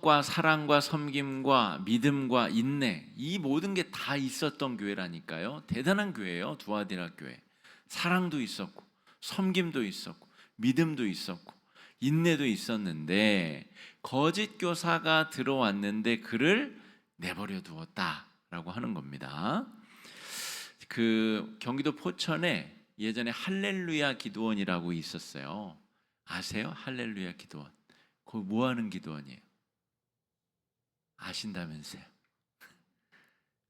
과 사랑과 섬김과 믿음과 인내, 이 모든 게 다 있었던 교회라니까요. 대단한 교회예요. 두아디라 교회. 사랑도 있었고 섬김도 있었고 믿음도 있었고 인내도 있었는데, 거짓 교사가 들어왔는데 그를 내버려 두었다라고 하는 겁니다. 그 경기도 포천에 예전에 할렐루야 기도원이라고 있었어요. 아세요? 할렐루야 기도원. 그 뭐 하는 기도원이에요? 아신다면서요.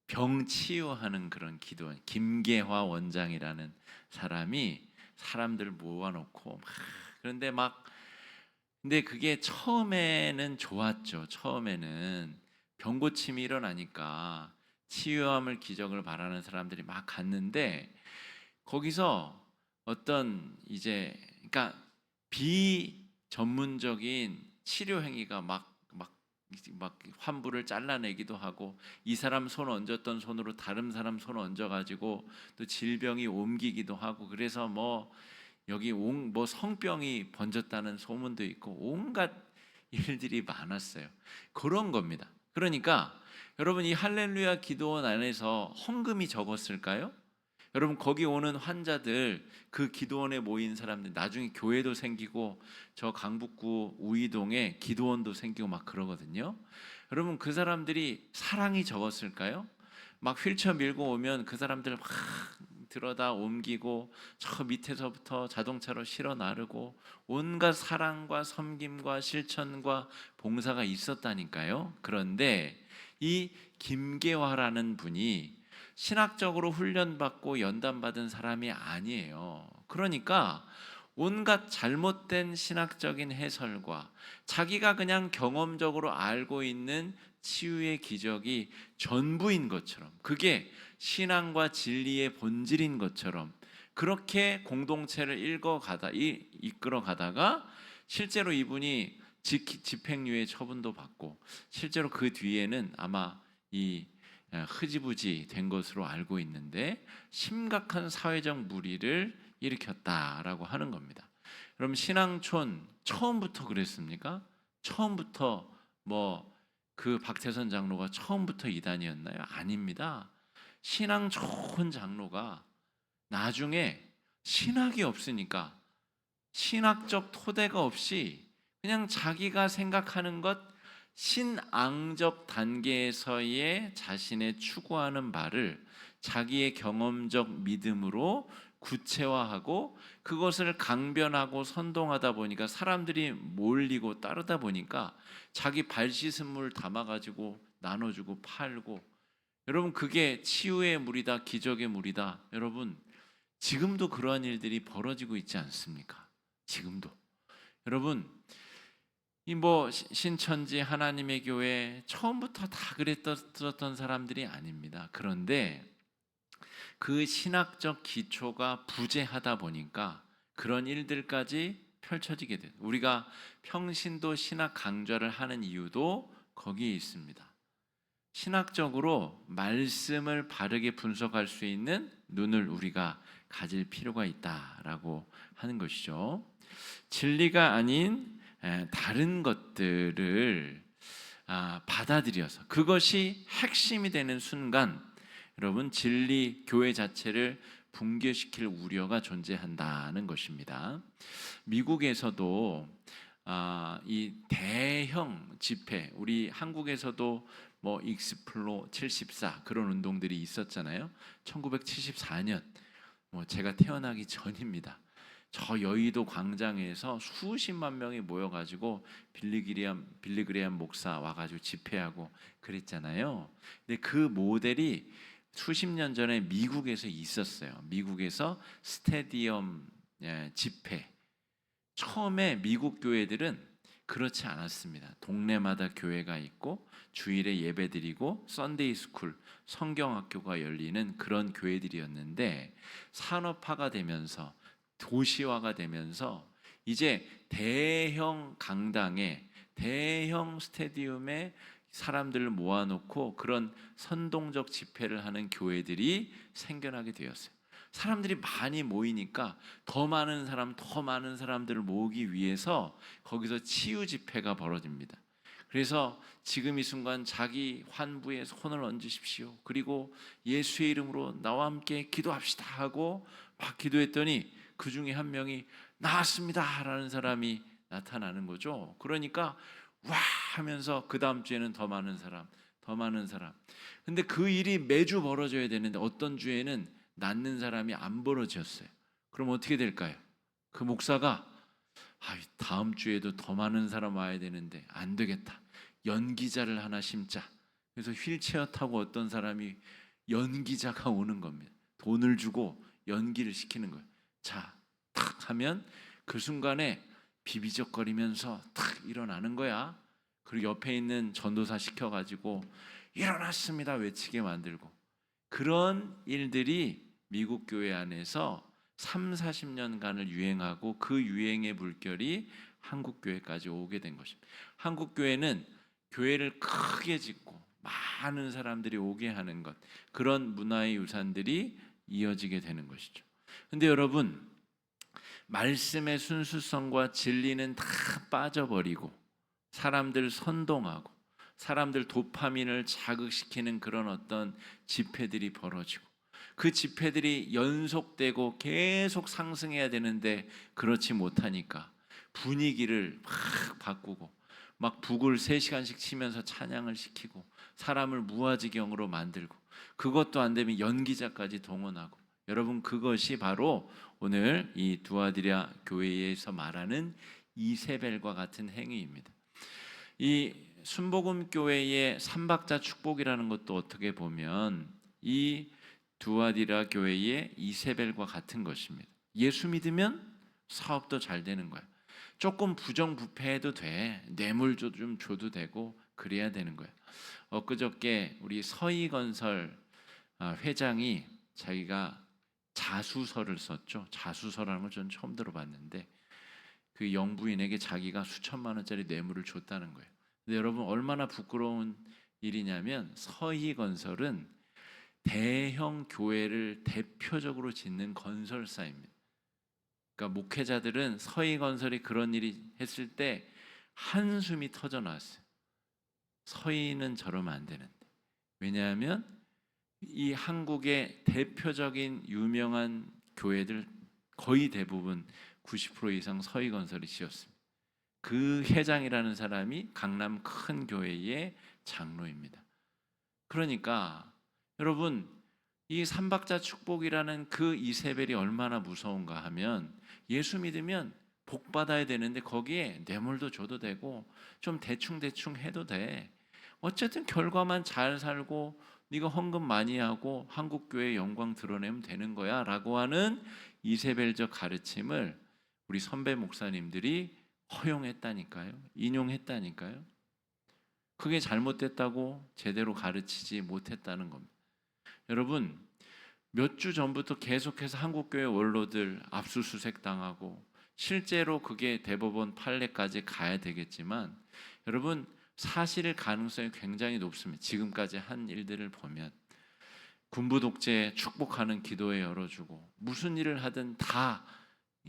병 치유하는 그런 기도원, 김계화 원장이라는 사람이 사람들 모아놓고 막, 그런데 막, 근데 그게 처음에는 좋았죠. 처음에는 병고침이 일어나니까 치유함을 기적을 바라는 사람들이 막 갔는데, 거기서 어떤 이제, 그러니까 비전문적인 치료 행위가 막 환부를 잘라내기도 하고, 이 사람 손 얹었던 손으로 다른 사람 손 얹어가지고 또 질병이 옮기기도 하고, 그래서 뭐 여기 뭐 성병이 번졌다는 소문도 있고 온갖 일들이 많았어요. 그런 겁니다. 그러니까 여러분, 이 할렐루야 기도원 안에서 헌금이 적었을까요? 여러분, 거기 오는 환자들, 그 기도원에 모인 사람들, 나중에 교회도 생기고 저 강북구 우이동에 기도원도 생기고 막 그러거든요. 여러분, 그 사람들이 사랑이 적었을까요? 막 휠체어 밀고 오면 그 사람들 막 들어다 옮기고 저 밑에서부터 자동차로 실어 나르고, 온갖 사랑과 섬김과 실천과 봉사가 있었다니까요. 그런데 이 김계화라는 분이 신학적으로 훈련받고 연단받은 사람이 아니에요. 그러니까 온갖 잘못된 신학적인 해설과 자기가 그냥 경험적으로 알고 있는 치유의 기적이 전부인 것처럼, 그게 신앙과 진리의 본질인 것처럼 그렇게 공동체를 이끌어 가다가 실제로 이분이 집행유예 처분도 받고, 실제로 그 뒤에는 아마 이 흐지부지 된 것으로 알고 있는데, 심각한 사회적 물의를 일으켰다라고 하는 겁니다. 그럼 신앙촌 처음부터 그랬습니까? 처음부터 뭐 그 박태선 장로가 처음부터 이단이었나요? 아닙니다. 신앙촌 장로가 나중에 신학이 없으니까, 신학적 토대가 없이 그냥 자기가 생각하는 것, 신앙적 단계에서의 자신의 추구하는 바를 자기의 경험적 믿음으로 구체화하고, 그것을 강변하고 선동하다 보니까 사람들이 몰리고 따르다 보니까 자기 발 씻은 물 담아가지고 나눠주고 팔고, 여러분, 그게 치유의 물이다, 기적의 물이다. 여러분, 지금도 그러한 일들이 벌어지고 있지 않습니까? 지금도. 여러분, 이 뭐 신천지 하나님의 교회 처음부터 다 그랬었던 사람들이 아닙니다. 그런데 그 신학적 기초가 부재하다 보니까 그런 일들까지 펼쳐지게 돼. 우리가 평신도 신학 강좌를 하는 이유도 거기에 있습니다. 신학적으로 말씀을 바르게 분석할 수 있는 눈을 우리가 가질 필요가 있다라고 하는 것이죠. 진리가 아닌 다른 것들을 받아들여서 그것이 핵심이 되는 순간, 여러분, 진리 교회 자체를 붕괴시킬 우려가 존재한다는 것입니다. 미국에서도 이 대형 집회, 우리 한국에서도 뭐 익스플로 74 그런 운동들이 있었잖아요. 1974년, 뭐 제가 태어나기 전입니다. 저 여의도 광장에서 수십만 명이 모여가지고 빌리그레암 목사 와가지고 집회하고 그랬잖아요. 근데 그 모델이 수십 년 전에 미국에서 있었어요. 미국에서 스테디엄 집회. 처음에 미국 교회들은 그렇지 않았습니다. 동네마다 교회가 있고 주일에 예배드리고 썬데이 스쿨, 성경학교가 열리는 그런 교회들이었는데, 산업화가 되면서 도시화가 되면서 이제 대형 강당에, 대형 스테디움에 사람들을 모아놓고 그런 선동적 집회를 하는 교회들이 생겨나게 되었어요. 사람들이 많이 모이니까 더 많은 사람들을 모으기 위해서 거기서 치유 집회가 벌어집니다. 그래서 지금 이 순간 자기 환부에 손을 얹으십시오. 그리고 예수의 이름으로 나와 함께 기도합시다 하고 막 기도했더니 그 중에 한 명이 나았습니다 라는 사람이 나타나는 거죠. 그러니까 와 하면서 그 다음 주에는 더 많은 사람, 더 많은 사람. 근데 그 일이 매주 벌어져야 되는데 어떤 주에는 낫는 사람이 안 벌어졌어요. 그럼 어떻게 될까요? 그 목사가 다음 주에도 더 많은 사람 와야 되는데 안 되겠다. 연기자를 하나 심자. 그래서 휠체어 타고 어떤 사람이 연기자가 오는 겁니다. 돈을 주고 연기를 시키는 거예요. 자, 탁 하면 그 순간에 비비적거리면서 탁 일어나는 거야. 그리고 옆에 있는 전도사 시켜가지고 일어났습니다 외치게 만들고, 그런 일들이 미국 교회 안에서 3, 40년간을 유행하고 그 유행의 물결이 한국 교회까지 오게 된 것입니다. 한국 교회는 교회를 크게 짓고 많은 사람들이 오게 하는 것, 그런 문화의 유산들이 이어지게 되는 것이죠. 근데 여러분, 말씀의 순수성과 진리는 다 빠져버리고 사람들 선동하고 사람들 도파민을 자극시키는 그런 어떤 집회들이 벌어지고, 그 집회들이 연속되고 계속 상승해야 되는데 그렇지 못하니까 분위기를 막 바꾸고 막 북을 3시간씩 치면서 찬양을 시키고 사람을 무아지경으로 만들고, 그것도 안 되면 연기자까지 동원하고, 여러분 그것이 바로 오늘 이 두아디라 교회에서 말하는 이세벨과 같은 행위입니다. 이 순복음 교회의 삼박자 축복이라는 것도 어떻게 보면 이 두아디라 교회의 이세벨과 같은 것입니다. 예수 믿으면 사업도 잘 되는 거야. 조금 부정부패해도 돼. 뇌물도 좀 줘도 되고 그래야 되는 거야. 엊그저께 우리 서희건설 회장이 자기가 자수서를 썼죠. 자수서라는 걸 저는 처음 들어봤는데 그 영부인에게 자기가 수천만 원짜리 뇌물을 줬다는 거예요. 근데 여러분 얼마나 부끄러운 일이냐면 서희건설은 대형 교회를 대표적으로 짓는 건설사입니다. 그러니까 목회자들은 서희건설이 그런 일이 했을 때 한숨이 터져 나왔어요. 서희는 저러면 안 되는데. 왜냐하면 이 한국의 대표적인 유명한 교회들 거의 대부분 90% 이상 서희건설이 지었습니다. 그 회장이라는 사람이 강남 큰 교회의 장로입니다. 그러니까 여러분, 이 삼박자 축복이라는 그 이세벨이 얼마나 무서운가 하면, 예수 믿으면 복 받아야 되는데 거기에 뇌물도 줘도 되고 좀 대충 해도 돼. 어쨌든 결과만 잘 살고 네가 헌금 많이 하고 한국 교회의 영광 드러내면 되는 거야 라고 하는 이세벨적 가르침을 우리 선배 목사님들이 허용했다니까요. 인용했다니까요. 그게 잘못됐다고 제대로 가르치지 못했다는 겁니다. 여러분, 몇 주 전부터 계속해서 한국교회 원로들 압수수색 당하고 실제로 그게 대법원 판례까지 가야 되겠지만, 여러분 사실일 가능성이 굉장히 높습니다. 지금까지 한 일들을 보면 군부 독재 축복하는 기도회 열어주고 무슨 일을 하든 다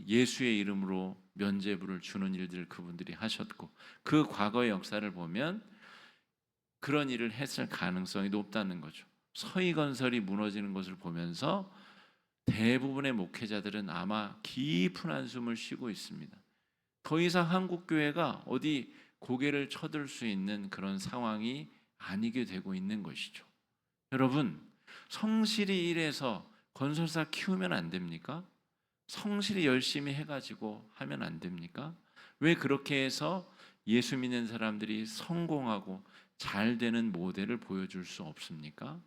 예수의 이름으로 면죄부를 주는 일들을 그분들이 하셨고, 그 과거의 역사를 보면 그런 일을 했을 가능성이 높다는 거죠. 서희건설이 무너지는 것을 보면서 대부분의 목회자들은 아마 깊은 한숨을 쉬고 있습니다. 더 이상 한국교회가 어디 고개를 쳐들 수 있는 그런 상황이 아니게 되고 있는 것이죠. 여러분, 성실히 일해서 건설사 키우면 안 됩니까? 성실히 열심히 해가지고 하면 안 됩니까? 왜 그렇게 해서 예수 믿는 사람들이 성공하고 잘 되는 모델을 보여줄 수 없습니까?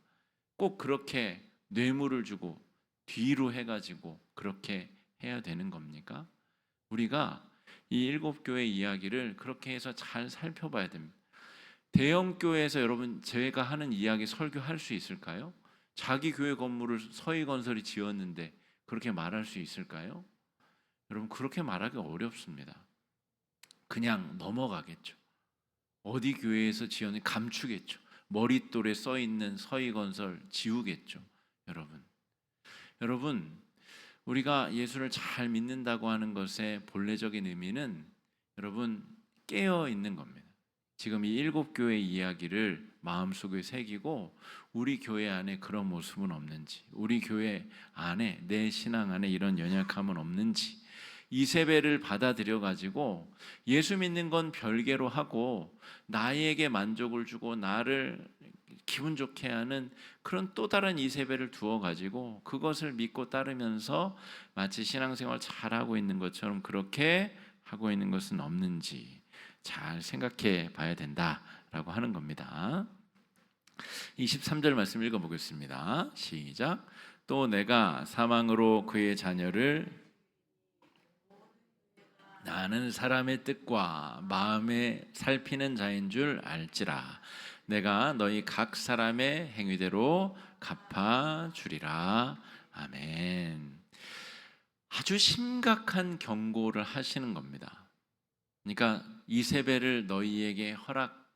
꼭 그렇게 뇌물을 주고 뒤로 해가지고 그렇게 해야 되는 겁니까? 우리가 이 7교회 이야기를 그렇게 해서 잘 살펴봐야 됩니다. 대형 교회에서 여러분 제가 하는 이야기 설교할 수 있을까요? 자기 교회 건물을 서희건설이 지었는데 그렇게 말할 수 있을까요? 여러분 그렇게 말하기 어렵습니다. 그냥 넘어가겠죠. 어디 교회에서 지었는지 감추겠죠. 머릿돌에 써있는 서희건설 지우겠죠. 여러분 우리가 예수를 잘 믿는다고 하는 것의 본래적인 의미는 여러분 깨어 있는 겁니다. 지금 이 일곱 교회 이야기를 마음속에 새기고 우리 교회 안에 그런 모습은 없는지, 우리 교회 안에 내 신앙 안에 이런 연약함은 없는지, 이세벨을 받아들여 가지고 예수 믿는 건 별개로 하고 나에게 만족을 주고 나를 기분 좋게 하는 그런 또 다른 이세벨을 두어 가지고 그것을 믿고 따르면서 마치 신앙생활 잘하고 있는 것처럼 그렇게 하고 있는 것은 없는지 잘 생각해 봐야 된다라고 하는 겁니다. 23절 말씀 읽어보겠습니다. 시작. 또 내가 사망으로 그의 자녀를 나는 사람의 뜻과 마음에 살피는 자인 줄 알지라. 내가 너희 각 사람의 행위대로 갚아주리라. 아멘. 아주 심각한 경고를 하시는 겁니다. 그러니까 이세벨을 너희에게 허락.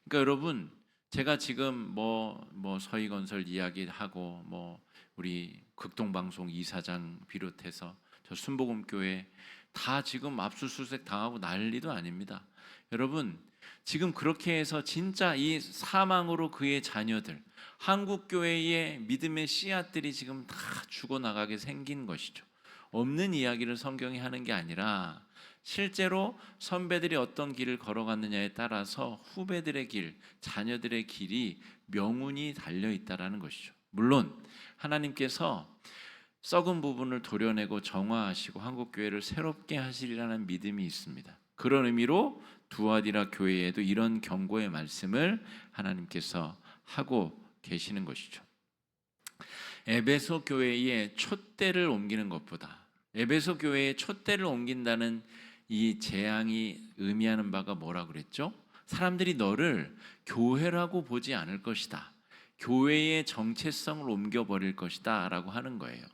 그러니까 여러분, 제가 지금 뭐 서희건설 이야기하고 우리 극동방송 이사장 비롯해서 저 순복음교회 다 지금 압수수색 당하고 난리도 아닙니다. 여러분, 지금 그렇게 해서 진짜 이 사망으로 그의 자녀들, 한국교회의 믿음의 씨앗들이 지금 다 죽어나가게 생긴 것이죠. 없는 이야기를 성경이 하는 게 아니라 실제로 선배들이 어떤 길을 걸어갔느냐에 따라서 후배들의 길, 자녀들의 길이 명운이 달려있다라는 것이죠. 물론 하나님께서 썩은 부분을 도려내고 정화하시고 한국교회를 새롭게 하시리라는 믿음이 있습니다. 그런 의미로 두아디라 교회에도 이런 경고의 말씀을 하나님께서 하고 계시는 것이죠. 에베소 교회의 촛대를 옮기는 것보다 에베소 교회의 촛대를 옮긴다는 이 재앙이 의미하는 바가 뭐라 그랬죠? 사람들이 너를 교회라고 보지 않을 것이다. 교회의 정체성을 옮겨버릴 것이다 라고 하는 거예요.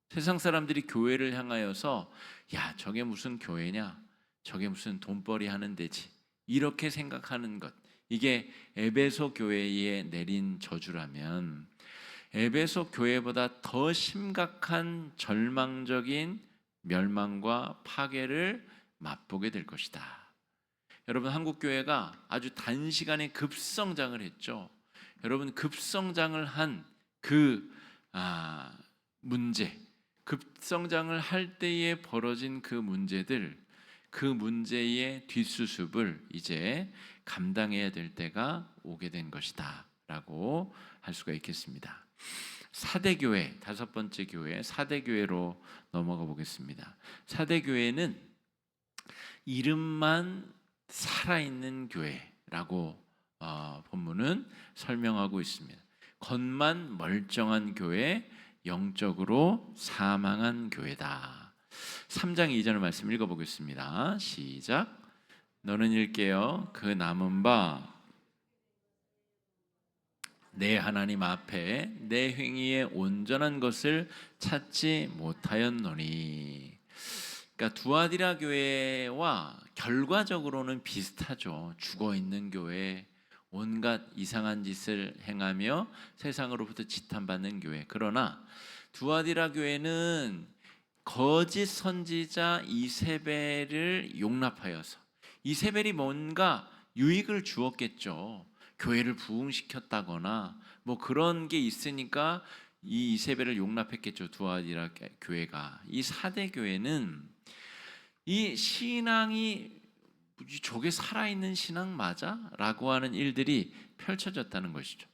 세상 사람들이 교회를 향하여서 야, 저게 무슨 교회냐? 저게 무슨 돈벌이 하는 데지? 이렇게 생각하는 것, 이게 에베소 교회에 내린 저주라면 에베소 교회보다 더 심각한 절망적인 멸망과 파괴를 맛보게 될 것이다. 여러분, 한국교회가 아주 단시간에 급성장을 했죠. 여러분, 급성장을 한 그 문제, 급성장을 할 때에 벌어진 그 문제들, 그 문제의 뒷수습을 이제 감당해야 될 때가 오게 된 것이다 라고 할 수가 있겠습니다. 사대교회, 다섯 번째 교회, 사대교회로 넘어가 보겠습니다. 사대교회는 이름만 살아있는 교회라고 본문은 설명하고 있습니다. 겉만 멀쩡한 교회, 영적으로 사망한 교회다. 3장 2절 말씀 읽어보겠습니다. 시작. 너는 일깨어 그 남은 바 내 하나님 앞에 내 행위에 온전한 것을 찾지 못하였노니. 그러니까 두아디라 교회와 결과적으로는 비슷하죠. 죽어있는 교회, 온갖 이상한 짓을 행하며 세상으로부터 지탄받는 교회. 그러나 두아디라 교회는 거짓 선지자 이세벨을 용납하여서, 이세벨이 뭔가 유익을 주었겠죠. 교회를 부흥시켰다거나 그런 게 있으니까 이 이세벨을 용납했겠죠. 두아디라 교회가. 이 사대 교회는 이 신앙이 저게 살아있는 신앙 맞아? 라고 하는 일들이 펼쳐졌다는 것이죠.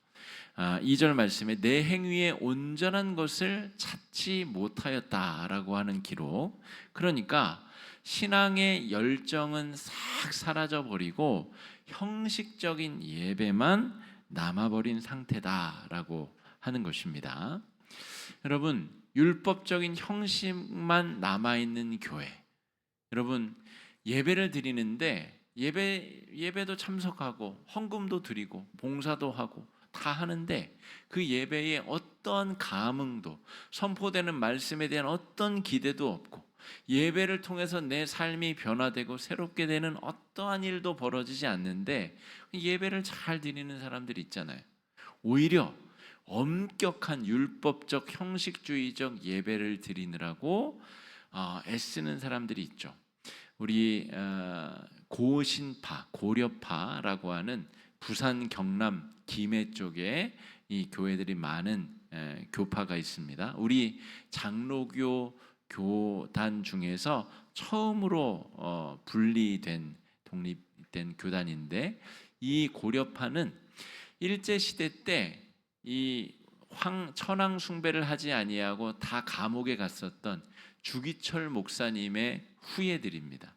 2절 말씀에 내 행위에 온전한 것을 찾지 못하였다라고 하는 기록. 그러니까 신앙의 열정은 싹 사라져버리고 형식적인 예배만 남아버린 상태다라고 하는 것입니다. 여러분, 율법적인 형식만 남아있는 교회. 여러분, 예배를 드리는데 예배도 참석하고 헌금도 드리고 봉사도 하고 다 하는데 그 예배에 어떠한 감흥도, 선포되는 말씀에 대한 어떤 기대도 없고 예배를 통해서 내 삶이 변화되고 새롭게 되는 어떠한 일도 벌어지지 않는데 예배를 잘 드리는 사람들이 있잖아요. 오히려 엄격한 율법적 형식주의적 예배를 드리느라고 애쓰는 사람들이 있죠. 우리 고신파, 고려파라고 하는 부산 경남 김해 쪽에 이 교회들이 많은 교파가 있습니다. 우리 장로교 교단 중에서 처음으로 분리된 독립된 교단인데, 이 고려파는 일제 시대 때 이 천황 숭배를 하지 아니하고 다 감옥에 갔었던 주기철 목사님의 후예들입니다.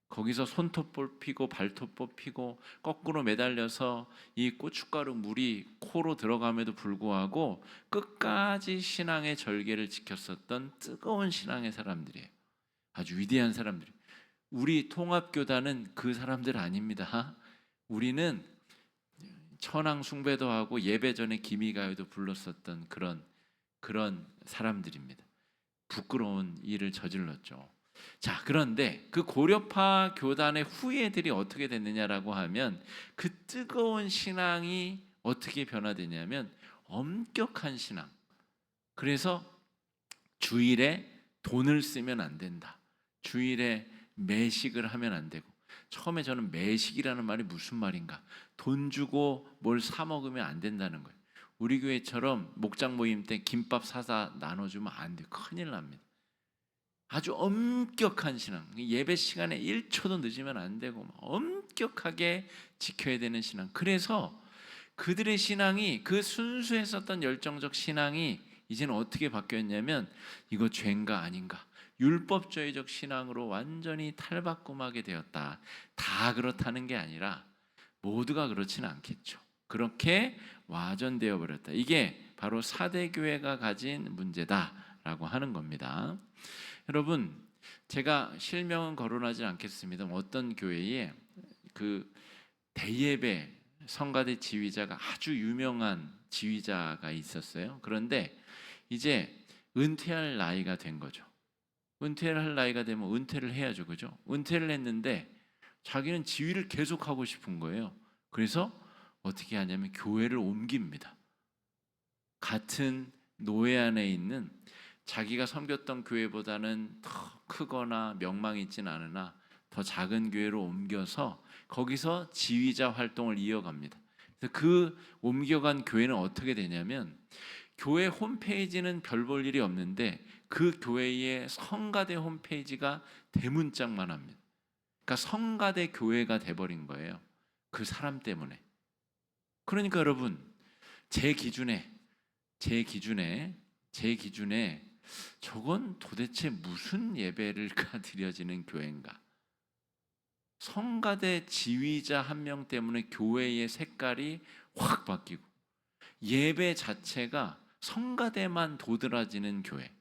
거기서 손톱 뽑히고 발톱 뽑히고 거꾸로 매달려서 이 고춧가루 물이 코로 들어감에도 불구하고 끝까지 신앙의 절개를 지켰었던 뜨거운 신앙의 사람들이에요. 아주 위대한 사람들이에요. 우리 통합교단은 그 사람들 아닙니다. 우리는 천황 숭배도 하고 예배 전에 기미가요도 불렀었던 그런 사람들입니다. 부끄러운 일을 저질렀죠. 자, 그런데 그 고려파 교단의 후예들이 어떻게 됐느냐라고 하면, 그 뜨거운 신앙이 어떻게 변화되냐면 엄격한 신앙. 그래서 주일에 돈을 쓰면 안 된다. 주일에 매식을 하면 안 되고, 처음에 저는 매식이라는 말이 무슨 말인가, 돈 주고 뭘 사 먹으면 안 된다는 거예요. 우리 교회처럼 목장 모임 때 김밥 사다 나눠주면 안 돼요. 큰일 납니다. 아주 엄격한 신앙, 예배 시간에 1초도 늦으면 안 되고 엄격하게 지켜야 되는 신앙. 그래서 그들의 신앙이, 그 순수했었던 열정적 신앙이 이제는 어떻게 바뀌었냐면, 이거 죄인가 아닌가, 율법주의적 신앙으로 완전히 탈바꿈하게 되었다. 다 그렇다는 게 아니라 모두가 그렇지는 않겠죠. 그렇게 와전되어 버렸다. 이게 바로 사대교회가 가진 문제다라고 하는 겁니다. 여러분, 제가 실명은 거론하지 않겠습니다. 어떤 교회에 그 대예배 성가대 지휘자가 아주 유명한 지휘자가 있었어요. 그런데 이제 은퇴할 나이가 된 거죠. 은퇴를 할 나이가 되면 은퇴를 해야죠, 그죠? 은퇴를 했는데 자기는 지휘를 계속하고 싶은 거예요. 그래서 어떻게 하냐면 교회를 옮깁니다. 같은 노예 안에 있는, 자기가 섬겼던 교회보다는 더 크거나 명망이 있지는 않으나 더 작은 교회로 옮겨서 거기서 지휘자 활동을 이어갑니다. 그래서 그 옮겨간 교회는 어떻게 되냐면, 교회 홈페이지는 별 볼 일이 없는데 그 교회의 성가대 홈페이지가 대문짝만 합니다. 그러니까 성가대 교회가 돼버린 거예요. 그 사람 때문에. 그러니까 여러분, 제 기준에 저건 도대체 무슨 예배를가 드려지는 교회인가? 성가대 지휘자 한 명 때문에 교회의 색깔이 확 바뀌고, 예배 자체가 성가대만 도드라지는 교회,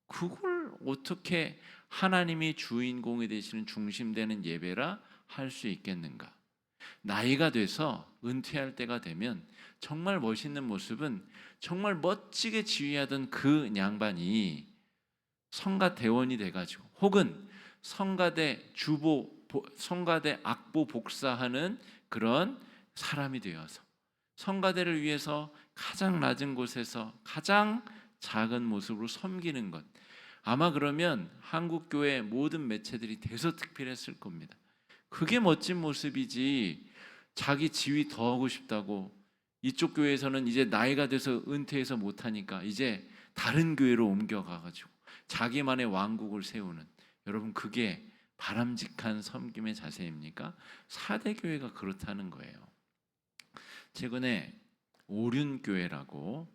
그걸 어떻게 하나님이 주인공이 되시는 중심되는 예배라 할 수 있겠는가? 나이가 돼서 은퇴할 때가 되면 정말 멋있는 모습은, 정말 멋지게 지휘하던 그 양반이 성가대원이 돼가지고, 혹은 성가대 주보, 성가대 악보 복사하는 그런 사람이 되어서 성가대를 위해서 가장 낮은 곳에서 가장 작은 모습으로 섬기는 것. 아마 그러면 한국교회 모든 매체들이 대서특필했을 겁니다. 그게 멋진 모습이지, 자기 지위 더 하고 싶다고, 이쪽 교회에서는 이제 나이가 돼서 은퇴해서 못하니까 이제 다른 교회로 옮겨가가지고 자기만의 왕국을 세우는, 여러분, 그게 바람직한 섬김의 자세입니까? 사대교회가 그렇다는 거예요. 최근에 오륜교회라고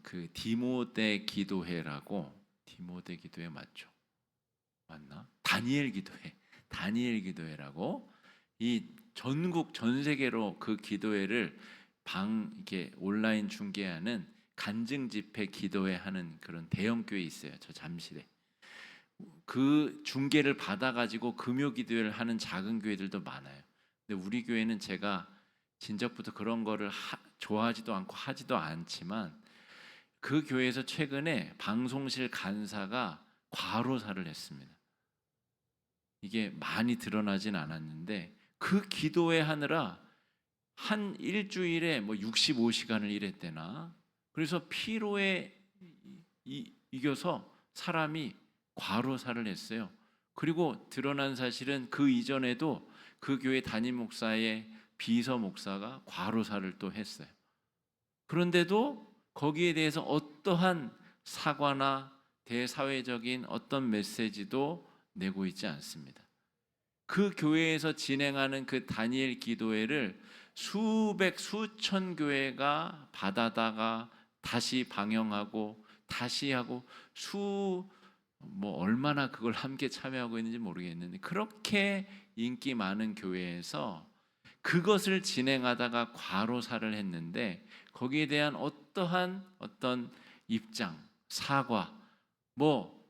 그 디모데 기도회라고, 디모데 기도회 맞죠? 맞나? 다니엘 기도회라고, 이 전국 전 세계로 그 기도회를 이렇게 온라인 중계하는 간증 집회 기도회 하는 그런 대형 교회 있어요. 저 잠실에. 그 중계를 받아가지고 금요 기도회를 하는 작은 교회들도 많아요. 근데 우리 교회는 제가 진작부터 그런 거를 좋아하지도 않고 하지도 않지만, 그 교회에서 최근에 방송실 간사가 과로사를 했습니다. 이게 많이 드러나진 않았는데 그 기도회 하느라 한 일주일에 뭐 65시간을 일했대나. 그래서 피로에 이겨서 사람이 과로사를 했어요. 그리고 드러난 사실은 그 이전에도 그 교회 담임 목사의 비서 목사가 과로사를 또 했어요. 그런데도 거기에 대해서 어떠한 사과나 대사회적인 어떤 메시지도 내고 있지 않습니다. 그 교회에서 진행하는 그 다니엘 기도회를 수백 수천 교회가 받아다가 다시 방영하고 다시 하고 얼마나 그걸 함께 참여하고 있는지 모르겠는데, 그렇게 인기 많은 교회에서 그것을 진행하다가 과로사를 했는데 거기에 대한 어떤 입장, 사과,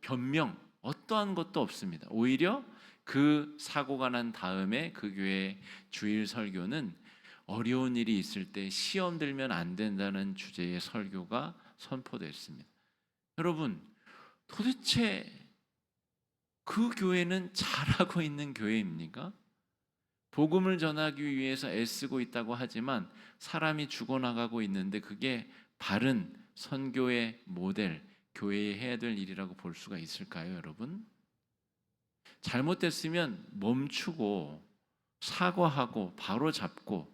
변명 어떠한 것도 없습니다. 오히려 그 사고가 난 다음에 그 교회 주일 설교는 어려운 일이 있을 때 시험 들면 안 된다는 주제의 설교가 선포됐습니다. 여러분, 도대체 그 교회는 잘하고 있는 교회입니까? 복음을 전하기 위해서 애쓰고 있다고 하지만 사람이 죽어나가고 있는데 그게 바른 선교의 모델, 교회에 해야 될 일이라고 볼 수가 있을까요, 여러분? 잘못됐으면 멈추고 사과하고 바로 잡고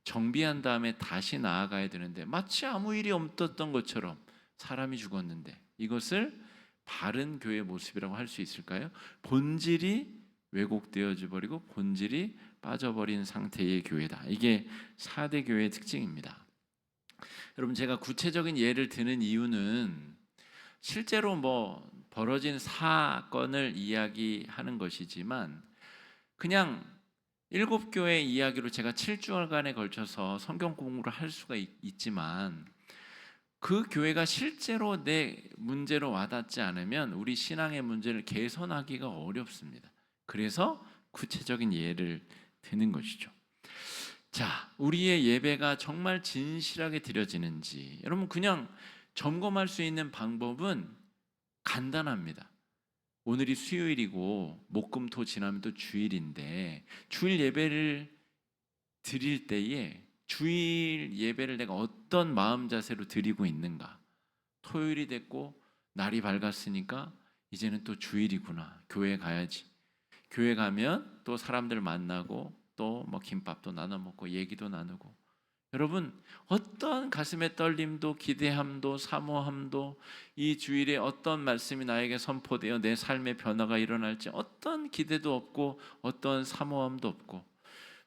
정비한 다음에 다시 나아가야 되는데, 마치 아무 일이 없었던 것처럼 사람이 죽었는데, 이것을 바른 교회의 모습이라고 할 수 있을까요? 본질이 왜곡되어져 버리고 본질이 빠져버린 상태의 교회다. 이게 4대 교회의 특징입니다. 여러분, 제가 구체적인 예를 드는 이유는 실제로 벌어진 사건을 이야기하는 것이지만, 그냥 7교회 이야기로 제가 7주간에 걸쳐서 성경 공부를 할 수가 있지만 그 교회가 실제로 내 문제로 와닿지 않으면 우리 신앙의 문제를 개선하기가 어렵습니다. 그래서 구체적인 예를 드는 것이죠. 자, 우리의 예배가 정말 진실하게 드려지는지 여러분, 그냥 점검할 수 있는 방법은 간단합니다. 오늘이 수요일이고 목금토 지나면 또 주일인데, 주일 예배를 드릴 때에 주일 예배를 내가 어떤 마음 자세로 드리고 있는가. 토요일이 됐고 날이 밝았으니까 이제는 또 주일이구나, 교회 가야지. 교회 가면 또 사람들 만나고 또 김밥도 나눠 먹고 얘기도 나누고, 여러분, 어떤 가슴의 떨림도 기대함도 사모함도 이 주일에 어떤 말씀이 나에게 선포되어 내 삶의 변화가 일어날지 어떤 기대도 없고 어떤 사모함도 없고,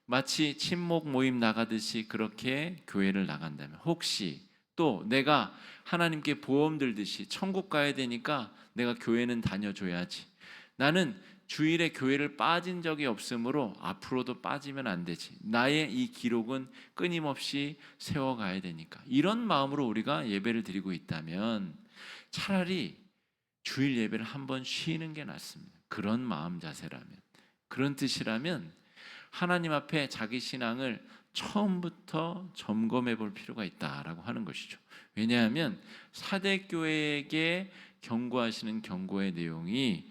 마치 친목 모임 나가듯이 그렇게 교회를 나간다면, 혹시 또 내가 하나님께 보험 들듯이 천국 가야 되니까 내가 교회는 다녀줘야지, 나는 주일에 교회를 빠진 적이 없으므로 앞으로도 빠지면 안 되지, 나의 이 기록은 끊임없이 세워가야 되니까, 이런 마음으로 우리가 예배를 드리고 있다면 차라리 주일 예배를 한번 쉬는 게 낫습니다. 그런 마음 자세라면, 그런 뜻이라면 하나님 앞에 자기 신앙을 처음부터 점검해 볼 필요가 있다라고 하는 것이죠. 왜냐하면 4대 교회에게 경고하시는 경고의 내용이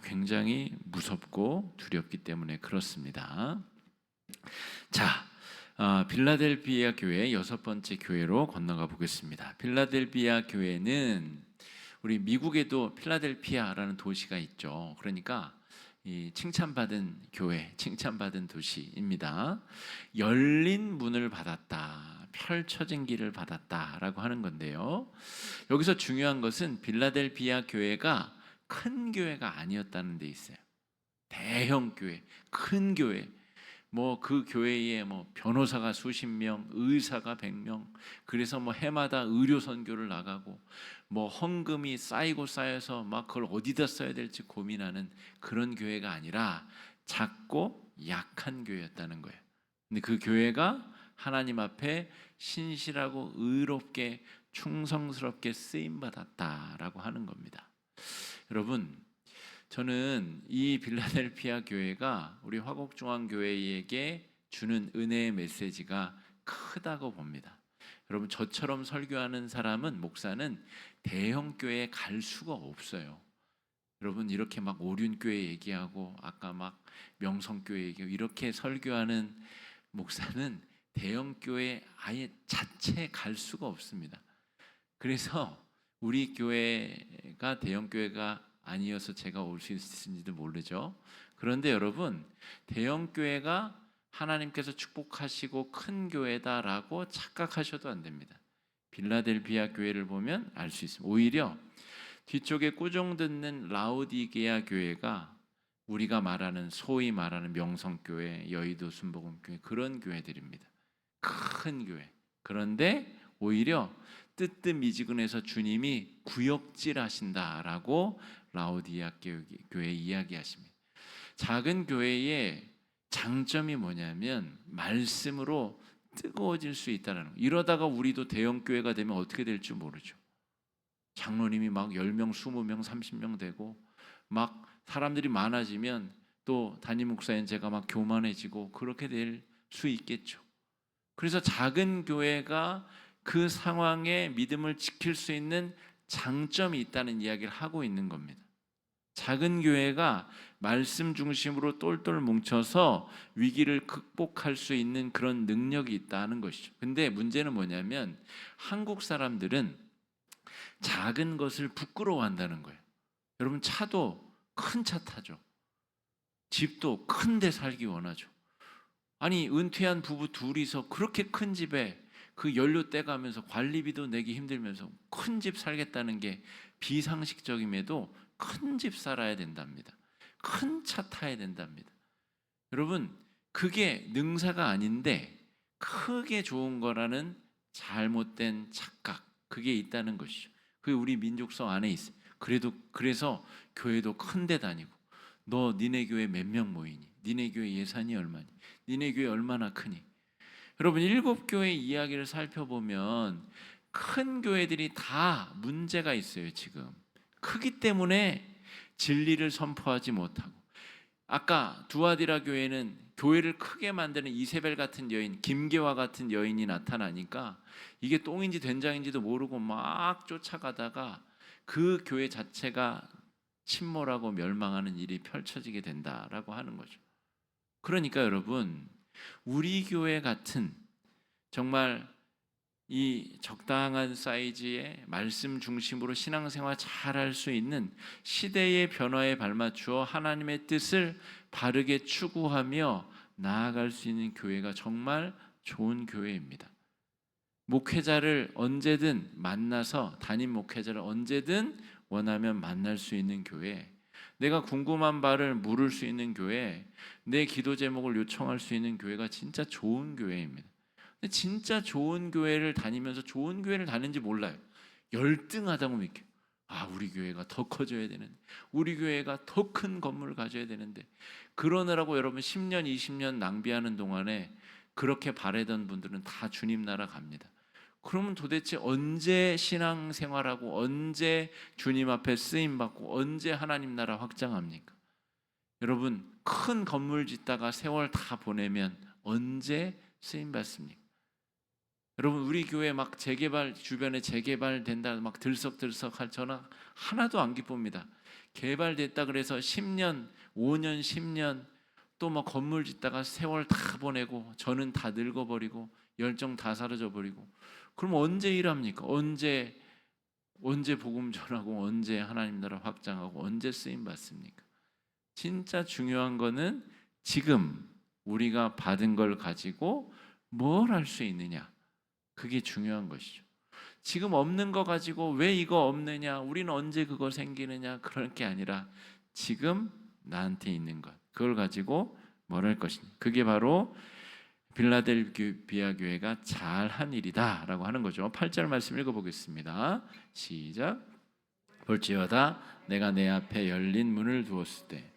굉장히 무섭고 두렵기 때문에 그렇습니다. 자, 빌라델비아 교회 6번째 교회로 건너가 보겠습니다. 빌라델비아 교회는 우리 미국에도 필라델피아라는 도시가 있죠. 그러니까 이 칭찬받은 교회, 칭찬받은 도시입니다. 열린 문을 받았다, 펼쳐진 길을 받았다라고 하는 건데요. 여기서 중요한 것은 빌라델비아 교회가 큰 교회가 아니었다는 데 있어요. 대형 교회, 큰 교회. 그 교회에 변호사가 수십 명, 의사가 100명. 그래서 해마다 의료 선교를 나가고 헌금이 쌓이고 쌓여서 그걸 어디다 써야 될지 고민하는 그런 교회가 아니라 작고 약한 교회였다는 거예요. 근데 그 교회가 하나님 앞에 신실하고 의롭게 충성스럽게 쓰임 받았다라고 하는 겁니다. 여러분, 저는 이 빌라델피아 교회가 우리 화곡중앙교회에게 주는 은혜의 메시지가 크다고 봅니다. 여러분, 저처럼 설교하는 사람은, 목사는 대형 교회에 갈 수가 없어요. 여러분, 이렇게 오륜교회 얘기하고 아까 명성교회 얘기하고 이렇게 설교하는 목사는 대형 교회 아예 자체에 갈 수가 없습니다. 그래서 우리 교회가 대형 교회가 아니어서 제가 올 수 있을지도 모르죠. 그런데 여러분, 대형 교회가 하나님께서 축복하시고 큰 교회다라고 착각하셔도 안 됩니다. 빌라델비아 교회를 보면 알 수 있습니다. 오히려 뒤쪽에 꾸중 듣는 라오디게아 교회가 우리가 말하는 소위 말하는 명성교회, 여의도 순복음교회 그런 교회들입니다. 큰 교회. 그런데 오히려 뜨뜻미지근해서 주님이 구역질하신다라고 라오디게아 교회 이야기하십니다. 작은 교회의 장점이 뭐냐면 말씀으로 뜨거워질 수 있다는 거예요. 이러다가 우리도 대형 교회가 되면 어떻게 될지 모르죠. 장로님이 막 10명, 20명, 30명 되고 막 사람들이 많아지면 또 담임 목사인 제가 막 교만해지고 그렇게 될 수 있겠죠. 그래서 작은 교회가 그 상황에 믿음을 지킬 수 있는 장점이 있다는 이야기를 하고 있는 겁니다. 작은 교회가 말씀 중심으로 똘똘 뭉쳐서 위기를 극복할 수 있는 그런 능력이 있다는 것이죠. 근데 문제는 뭐냐면 한국 사람들은 작은 것을 부끄러워한다는 거예요. 여러분, 차도 큰 차 타죠. 집도 큰 데 살기 원하죠. 아니, 은퇴한 부부 둘이서 그렇게 큰 집에 그 연료 떼가면서 관리비도 내기 힘들면서 큰 집 살겠다는 게 비상식적임에도 큰 집 살아야 된답니다. 큰 차 타야 된답니다. 여러분, 그게 능사가 아닌데 크게 좋은 거라는 잘못된 착각, 그게 있다는 것이죠. 그게 우리 민족성 안에 있어요. 그래서 교회도 큰 데 다니고, 너 니네 교회 몇 명 모이니? 니네 교회 예산이 얼마니? 니네 교회 얼마나 크니? 여러분, 7교회 이야기를 살펴보면 큰 교회들이 다 문제가 있어요. 지금 크기 때문에 진리를 선포하지 못하고, 아까 두아디라 교회는 교회를 크게 만드는 이세벨 같은 여인, 김계화 같은 여인이 나타나니까 이게 똥인지 된장인지도 모르고 막 쫓아가다가 그 교회 자체가 침몰하고 멸망하는 일이 펼쳐지게 된다라고 하는 거죠. 그러니까 여러분, 우리 교회 같은 정말 이 적당한 사이즈의 말씀 중심으로 신앙생활 잘할 수 있는 시대의 변화에 발맞추어 하나님의 뜻을 바르게 추구하며 나아갈 수 있는 교회가 정말 좋은 교회입니다. 목회자를 언제든 만나서, 담임 목회자를 언제든 원하면 만날 수 있는 교회, 내가 궁금한 바를 물을 수 있는 교회, 내 기도 제목을 요청할 수 있는 교회가 진짜 좋은 교회입니다. 근데 진짜 좋은 교회를 다니면서 좋은 교회를 다니는지 몰라요. 열등하다고 믿겨요. 아, 우리 교회가 더 커져야 되는데, 우리 교회가 더 큰 건물을 가져야 되는데, 그러느라고 여러분 10년, 20년 낭비하는 동안에 그렇게 바라던 분들은 다 주님 나라 갑니다. 그러면 도대체 언제 신앙생활하고, 언제 주님 앞에 쓰임받고, 언제 하나님 나라 확장합니까? 여러분, 큰 건물 짓다가 세월 다 보내면 언제 쓰임받습니까? 여러분, 우리 교회 막 재개발, 주변에 재개발 된다 막 들썩들썩 할 전화 하나도 안 기쁩니다. 개발됐다 그래서 10년, 5년, 10년 또 막 건물 짓다가 세월 다 보내고 저는 다 늙어버리고 열정 다 사라져버리고, 그럼 언제 일합니까? 언제 복음 전하고, 언제 하나님 나라 확장하고, 언제 쓰임 받습니까? 진짜 중요한 거는 지금 우리가 받은 걸 가지고 뭘 할 수 있느냐, 그게 중요한 것이죠. 지금 없는 거 가지고 왜 이거 없느냐, 우리는 언제 그거 생기느냐, 그럴 게 아니라 지금 나한테 있는 것, 그걸 가지고 뭘 할 것이냐, 그게 바로 빌라델비아 교회가 잘한 일이다 라고 하는 거죠. 8절 말씀 읽어보겠습니다. 시작. 볼지어다 내가 내 앞에 열린 문을 두었을 때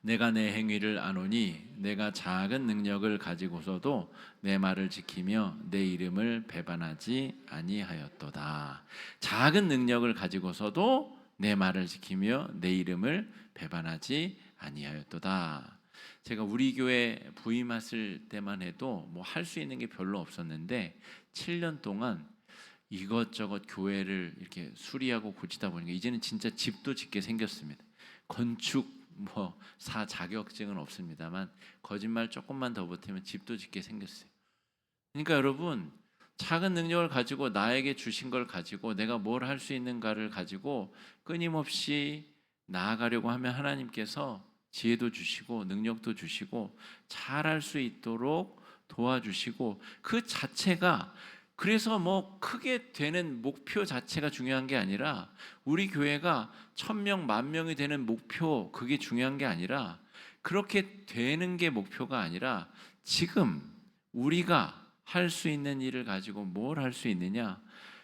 내가 내 행위를 아노니 내가 작은 능력을 가지고서도 내 말을 지키며 내 이름을 배반하지 아니하였도다. 작은 능력을 가지고서도 내 말을 지키며 내 이름을 배반하지 아니하였도다. 제가 우리 교회 부임했을 때만 해도 뭐 할 수 있는 게 별로 없었는데 7년 동안 이것저것 교회를 이렇게 수리하고 고치다 보니까 이제는 진짜 집도 짓게 생겼습니다. 건축 사 자격증은 없습니다만 거짓말 조금만 더 보태면 집도 짓게 생겼어요. 그러니까 여러분, 작은 능력을 가지고 나에게 주신 걸 가지고 내가 뭘 할 수 있는가를 가지고 끊임없이 나아가려고 하면 하나님께서 지혜도 주시고 능력도 주시고 잘할 수 있도록 도와주시고 그 자체가 그래서 뭐 크게 되는 목표 자체가 중요한 게 아니라 우리 교회가 1,000명, 10,000명이 되는 목표 그게 중요한 게 아니라 그렇게 되는 게 목표가 아니라 지금 우리가 할 수 있는 일을 가지고 뭘 할 수 있느냐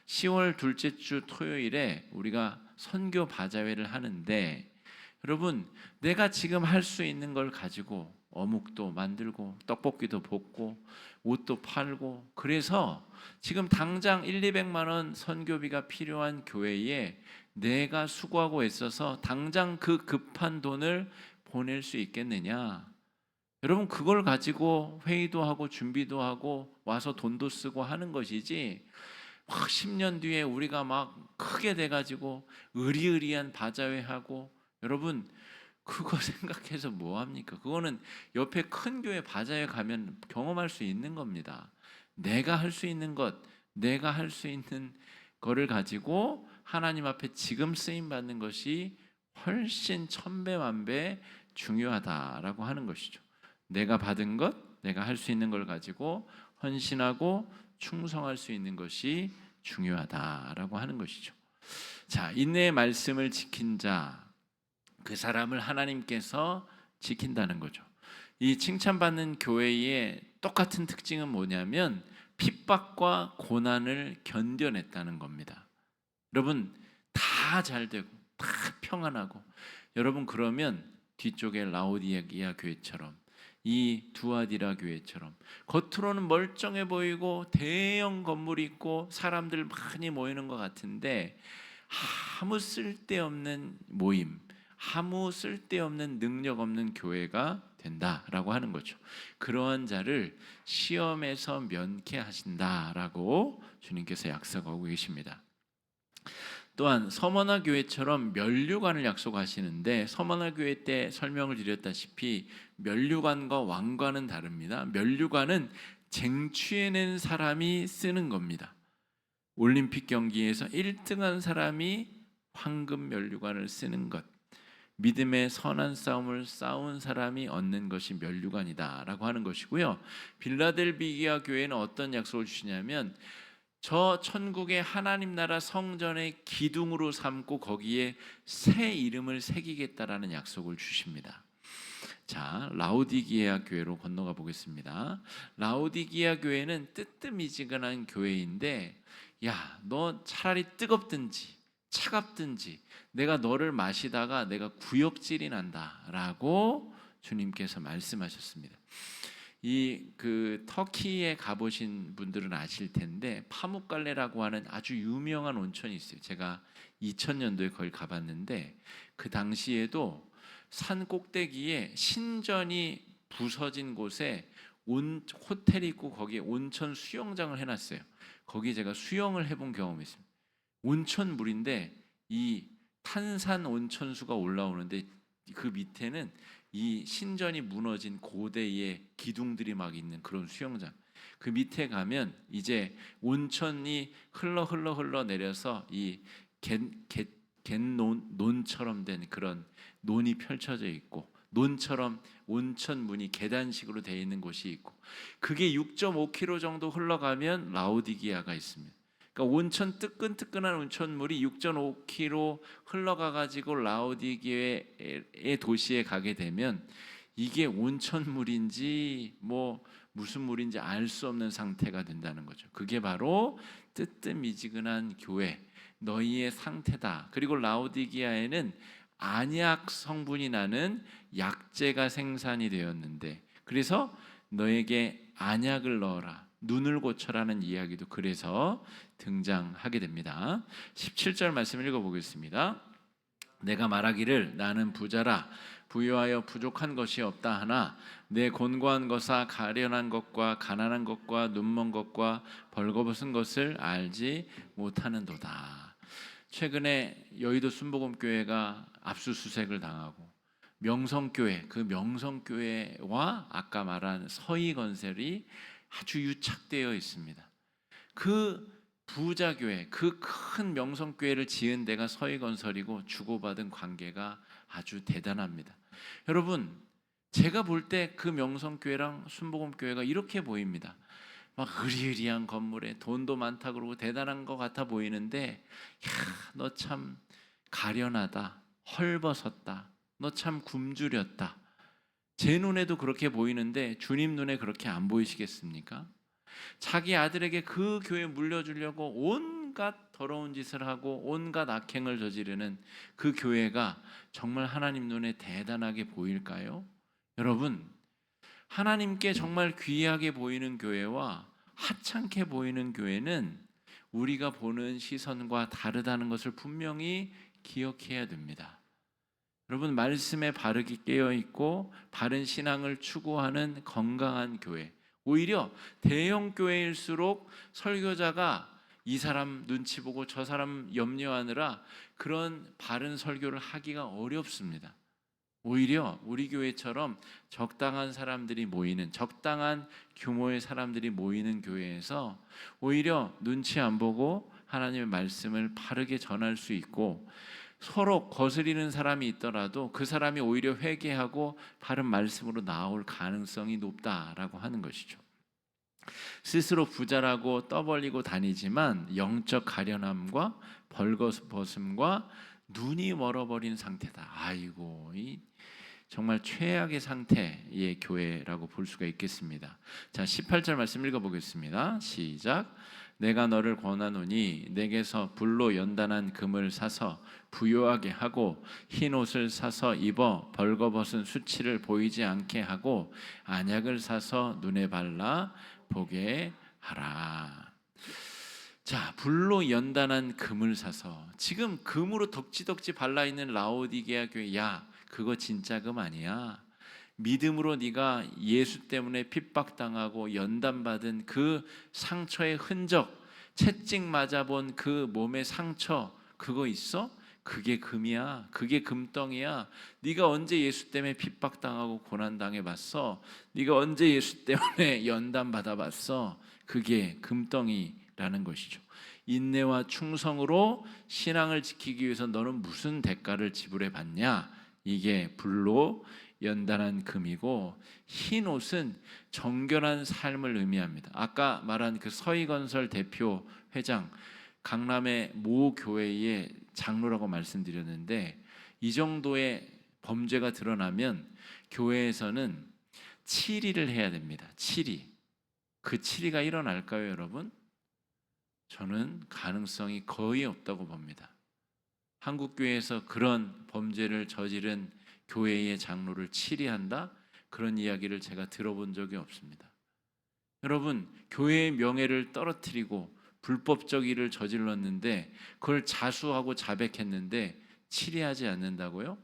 10월 둘째 주 토요일에 우리가 선교 바자회를 하는데 여러분 내가 지금 할 수 있는 걸 가지고 어묵도 만들고 떡볶이도 볶고 옷도 팔고 그래서 지금 당장 1, 200만 원 선교비가 필요한 교회에 내가 수고하고 있어서 당장 그 급한 돈을 보낼 수 있겠느냐? 여러분 그걸 가지고 회의도 하고 준비도 하고 와서 돈도 쓰고 하는 것이지 막 10년 뒤에 우리가 막 크게 돼가지고 의리의리한 바자회 하고 여러분 그거 생각해서 뭐 합니까? 그거는 옆에 큰 교회 바자회 가면 경험할 수 있는 겁니다. 내가 할 수 있는 것, 내가 할 수 있는 거를 가지고 하나님 앞에 지금 쓰임 받는 것이 훨씬 천배만배 중요하다라고 하는 것이죠. 내가 받은 것, 내가 할 수 있는 걸 가지고 헌신하고 충성할 수 있는 것이 중요하다라고 하는 것이죠. 자, 인내의 말씀을 지킨 자, 그 사람을 하나님께서 지킨다는 거죠. 이 칭찬받는 교회의 똑같은 특징은 뭐냐면 핍박과 고난을 견뎌냈다는 겁니다. 여러분 다 잘되고 다 평안하고 여러분 그러면 뒤쪽에 라오디게아 교회처럼 이 두아디라 교회처럼 겉으로는 멀쩡해 보이고 대형 건물이 있고 사람들 많이 모이는 것 같은데 아무 쓸데없는 모임, 아무 쓸데없는 능력 없는 교회가 된다라고 하는 거죠. 그러한 자를 시험에서 면케하신다라고 주님께서 약속하고 계십니다. 또한 서머나 교회처럼 면류관을 약속하시는데 서머나 교회 때 설명을 드렸다시피 면류관과 왕관은 다릅니다. 면류관은 쟁취해낸 사람이 쓰는 겁니다. 올림픽 경기에서 1등한 사람이 황금 면류관을 쓰는 것, 믿음의 선한 싸움을 싸운 사람이 얻는 것이 면류관이다라고 하는 것이고요. 빌라델비아 교회는 어떤 약속을 주시냐면 저 천국의 하나님 나라 성전의 기둥으로 삼고 거기에 새 이름을 새기겠다라는 약속을 주십니다. 자, 라오디게아 교회로 건너가 보겠습니다. 라오디게아 교회는 뜨뜻미지근한 교회인데 야, 너 차라리 뜨겁든지 차갑든지 내가 너를 마시다가 내가 구역질이 난다라고 주님께서 말씀하셨습니다. 그 터키에 가보신 분들은 아실 텐데 파묵갈레라고 하는 아주 유명한 온천이 있어요. 제가 2000년도에 거기 가봤는데 그 당시에도 산 꼭대기에 신전이 부서진 곳에 호텔이 있고 거기에 온천 수영장을 해놨어요. 거기 제가 수영을 해본 경험이 있습니다. 온천 물인데 이 탄산 온천수가 올라오는데 그 밑에는 이 신전이 무너진 고대의 기둥들이 막 있는 그런 수영장. 그 밑에 가면 이제 온천이 흘러 내려서 이 갯논처럼 된 그런 논이 펼쳐져 있고 논처럼 온천 문이 계단식으로 되어 있는 곳이 있고 그게 6.5km 정도 흘러가면 라오디게아가 있습니다. 그러니까 온천 뜨끈뜨끈한 온천물이 6.5km 흘러가 가지고 라오디게아의 도시에 가게 되면 이게 온천물인지 뭐 무슨 물인지 알 수 없는 상태가 된다는 거죠. 그게 바로 뜨뜻미지근한 교회 너희의 상태다. 그리고 라오디게아에는 안약 성분이 나는 약재가 생산이 되었는데 그래서 너에게 안약을 넣어라. 눈을 고쳐라는 이야기도 그래서 등장하게 됩니다. 17절 말씀 읽어보겠습니다. 내가 말하기를 나는 부자라 부유하여 부족한 것이 없다 하나 내 곤고한 것과 가련한 것과 가난한 것과 눈먼 것과 벌거벗은 것을 알지 못하는도다. 최근에 여의도 순복음교회가 압수수색을 당하고 명성교회, 그 명성교회와 아까 말한 서희건설이 아주 유착되어 있습니다. 그 부자 교회, 그 큰 명성 교회를 지은 데가 서희건설이고 주고받은 관계가 아주 대단합니다. 여러분, 제가 볼 때 그 명성 교회랑 순복음 교회가 이렇게 보입니다. 막 으리으리한 건물에 돈도 많다 그러고 대단한 것 같아 보이는데, 야, 너 참 가련하다, 헐벗었다, 너 참 굶주렸다. 제 눈에도 그렇게 보이는데 주님 눈에 그렇게 안 보이시겠습니까? 자기 아들에게 그 교회 물려주려고 온갖 더러운 짓을 하고 온갖 악행을 저지르는 그 교회가 정말 하나님 눈에 대단하게 보일까요? 여러분, 하나님께 정말 귀하게 보이는 교회와 하찮게 보이는 교회는 우리가 보는 시선과 다르다는 것을 분명히 기억해야 됩니다. 여러분, 말씀에 바르게 깨어있고 바른 신앙을 추구하는 건강한 교회, 오히려 대형 교회일수록 설교자가 이 사람 눈치 보고 저 사람 염려하느라 그런 바른 설교를 하기가 어렵습니다. 오히려 우리 교회처럼 적당한 사람들이 모이는, 적당한 규모의 사람들이 모이는 교회에서 오히려 눈치 안 보고 하나님의 말씀을 바르게 전할 수 있고, 서로 거스리는 사람이 있더라도 그 사람이 오히려 회개하고 바른 말씀으로 나올 가능성이 높다라고 하는 것이죠. 스스로 부자라고 떠벌리고 다니지만 영적 가련함과 벌거벗음과 눈이 멀어버린 상태다. 아이고, 이 정말 최악의 상태의 교회라고 볼 수가 있겠습니다. 자, 18절 말씀 읽어보겠습니다. 시작. 내가 너를 권하노니 내게서 불로 연단한 금을 사서 부요하게 하고 흰 옷을 사서 입어 벌거벗은 수치를 보이지 않게 하고 안약을 사서 눈에 발라 보게 하라. 자, 불로 연단한 금을 사서, 지금 금으로 덕지덕지 발라있는 라오디게아 교회, 야, 그거 진짜 금 아니야. 믿음으로 네가 예수 때문에 핍박당하고 연단받은 그 상처의 흔적, 채찍 맞아본 그 몸의 상처, 그거 있어? 그게 금이야. 그게 금덩이야. 네가 언제 예수 때문에 핍박당하고 고난당해봤어? 네가 언제 예수 때문에 연단받아봤어? 그게 금덩이라는 것이죠. 인내와 충성으로 신앙을 지키기 위해서 너는 무슨 대가를 지불해 봤냐? 이게 불로 연단한 금이고, 흰 옷은 정결한 삶을 의미합니다. 아까 말한 그 서희건설 대표 회장, 강남의 모 교회의 장로라고 말씀드렸는데, 이 정도의 범죄가 드러나면 교회에서는 치리를 해야 됩니다. 치리. 그 치리가 일어날까요, 여러분? 저는 가능성이 거의 없다고 봅니다. 한국 교회에서 그런 범죄를 저지른 교회의 장로를 치리한다? 그런 이야기를 제가 들어본 적이 없습니다. 여러분, 교회의 명예를 떨어뜨리고 불법적 일을 저질렀는데 그걸 자수하고 자백했는데 치리하지 않는다고요?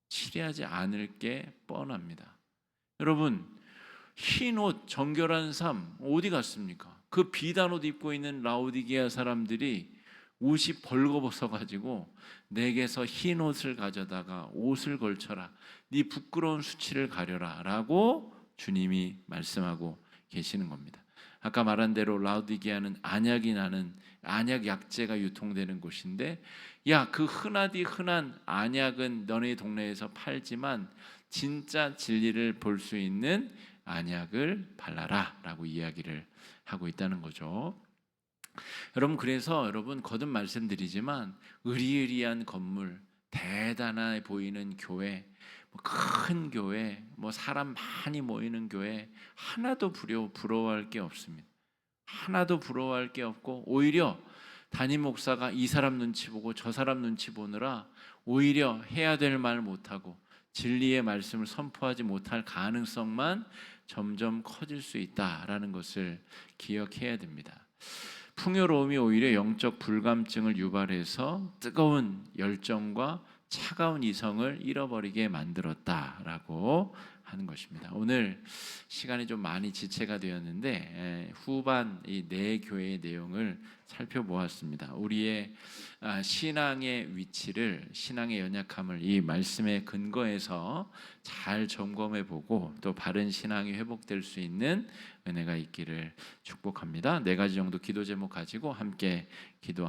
치리하지 않을 게 뻔합니다. 여러분, 흰 옷, 정결한 삶 어디 갔습니까? 그 비단 옷 입고 있는 라오디게아 사람들이 옷이 벌거벗어 가지고 내게서 흰 옷을 가져다가 옷을 걸쳐라, 네 부끄러운 수치를 가려라 라고 주님이 말씀하고 계시는 겁니다. 아까 말한 대로 라오디게아는 안약이 나는, 안약 약재가 유통되는 곳인데, 야, 그 흔하디 흔한 안약은 너네 동네에서 팔지만 진짜 진리를 볼 수 있는 안약을 발라라 라고 이야기를 하고 있다는 거죠. 여러분, 그래서 여러분 거듭 말씀드리지만 으리으리한 건물, 대단해 보이는 교회, 큰 교회, 사람 많이 모이는 교회 하나도 부러워할 게 없습니다. 하나도 부러워할 게 없고, 오히려 담임 목사가 이 사람 눈치 보고 저 사람 눈치 보느라 오히려 해야 될 말 못하고 진리의 말씀을 선포하지 못할 가능성만 점점 커질 수 있다라는 것을 기억해야 됩니다. 풍요로움이 오히려 영적 불감증을 유발해서 뜨거운 열정과 차가운 이성을 잃어버리게 만들었다라고 하는 것입니다. 오늘 시간이 좀 많이 지체가 되었는데 후반 이 네 교회의 내용을 살펴보았습니다. 우리의 신앙의 위치를, 신앙의 연약함을 이 말씀의 근거에서 잘 점검해 보고 또 바른 신앙이 회복될 수 있는 은혜가 있기를 축복합니다. 네 가지 정도 기도 제목 가지고 함께 기도